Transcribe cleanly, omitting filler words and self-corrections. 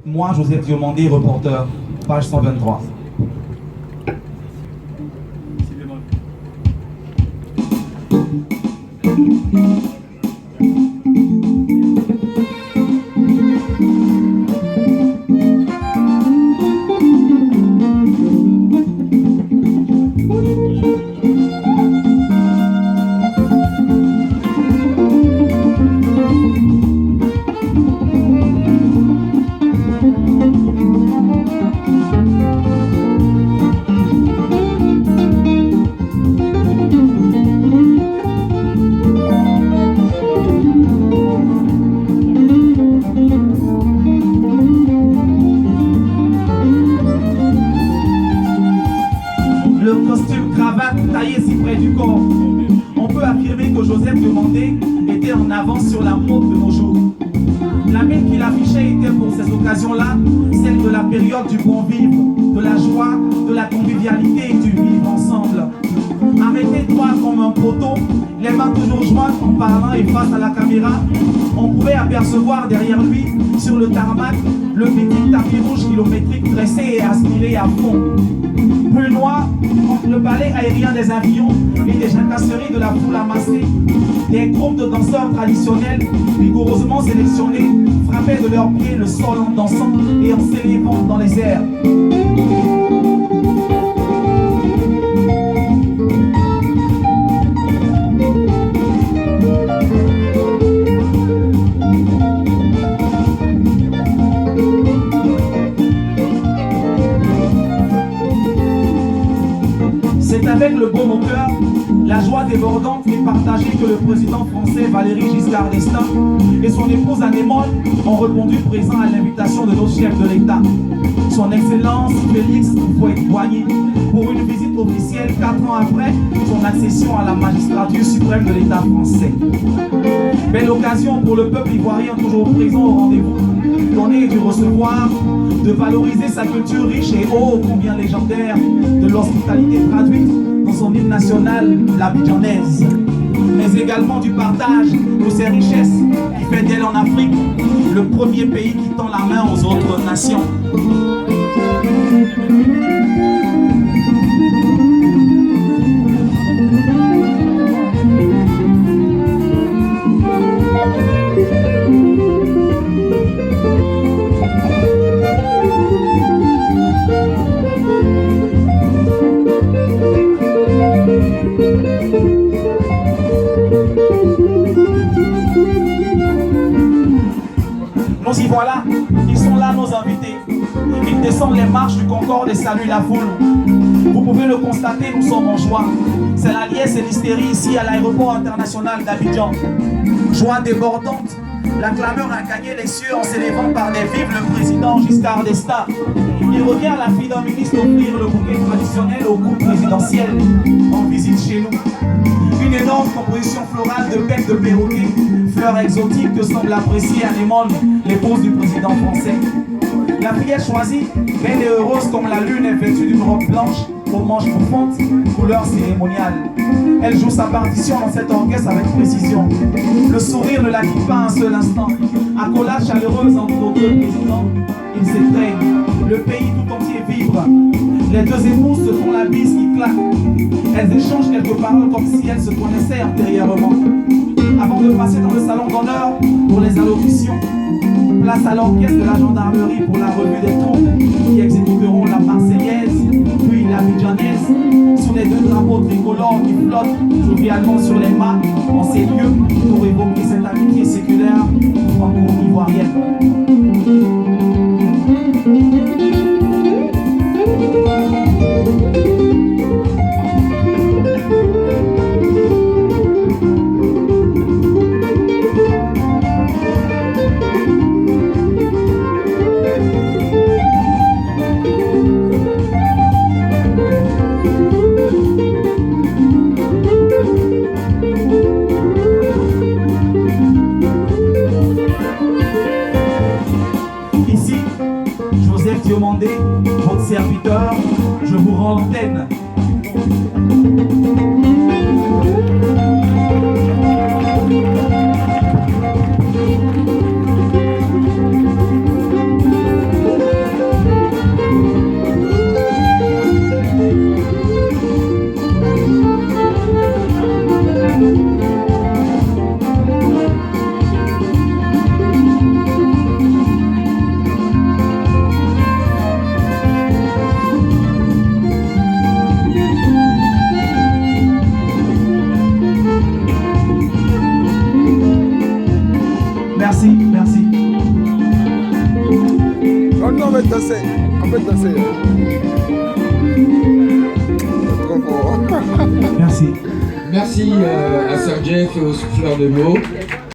Moi, Joseph Diomandé, reporter, page 123. Le costume cravate taillé si près du corps. On peut affirmer que Joseph Diomandé était en avance sur la mode de nos jours. La mine qu'il affichait était pour ces occasions-là celle de la période du bon vivre, de la joie, de la convivialité et du vivre ensemble. Arrêté droit comme un poteau, les mains toujours jointes en parlant et face à la caméra, on pouvait apercevoir derrière lui, sur le tarmac, le petit tapis rouge kilométrique dressé et aspiré à fond. Plus loin, entre le balai aérien des avions et des jacasseries de la foule amassée, des groupes de danseurs traditionnels, rigoureusement sélectionnés, frappaient de leurs pieds le sol en dansant et en s'élevant dans les airs. C'est avec le baume au cœur, la joie débordante et partagée que le président français Valéry Giscard d'Estaing et son épouse Anémone ont répondu présent à l'invitation de notre chef de l'État, son Excellence Félix Houphouët-Boigny, pour une visite officielle 4 ans après son accession à la magistrature suprême de l'État français. Belle occasion pour le peuple ivoirien toujours présent au rendez-vous, donner et du recevoir, de valoriser sa culture riche et ô combien légendaire, de l'hospitalité traduite dans son hymne national, l'abidjanaise, mais également du partage de ses richesses qui fait d'elle en Afrique le premier pays qui tend la main aux autres nations. Nous y voilà, ils sont là nos invités. Ils descendent les marches du Concorde et saluent la foule. Vous pouvez le constater, nous sommes en joie. C'est la liesse et l'hystérie ici à l'aéroport international d'Abidjan. Joie débordante, la clameur a gagné les cieux en s'élevant par des vives le président Giscard d'Estaing. Il revient à la fille d'un ministre offrir le bouquet traditionnel au couple présidentiel en visite chez nous. Une énorme composition florale de becs de perroquet, fleurs exotiques que semble apprécier Anémone, l'épouse du président français. La prière choisie, belle et heureuse comme la lune, est vêtue d'une robe blanche aux manches profondes, couleur cérémoniale. Elle joue sa partition dans cet orchestre avec précision. Le sourire ne la quitte pas un seul instant. Accolade chaleureuse entre nos deux présidents, ils s'étreignent. Le pays tout entier vibre. Les deux épouses se font la bise qui claque. Elles échangent quelques paroles comme si elles se connaissaient antérieurement. Avant de passer dans le salon d'honneur pour les allocutions, place à l'orchestre de la gendarmerie pour la revue des troupes qui exécuteront la Marseillaise, puis l'Abidjanaise, sous les deux drapeaux tricolores qui flottent jovialement sur les mâts en ces lieux pour évoquer cette amitié séculaire franco-ivoirienne. Diomandé, votre serviteur, je vous rends l'antenne. on va danser. On va danser. Trop fort. Merci. Merci à Sir Jeff et aux souffleurs de mots.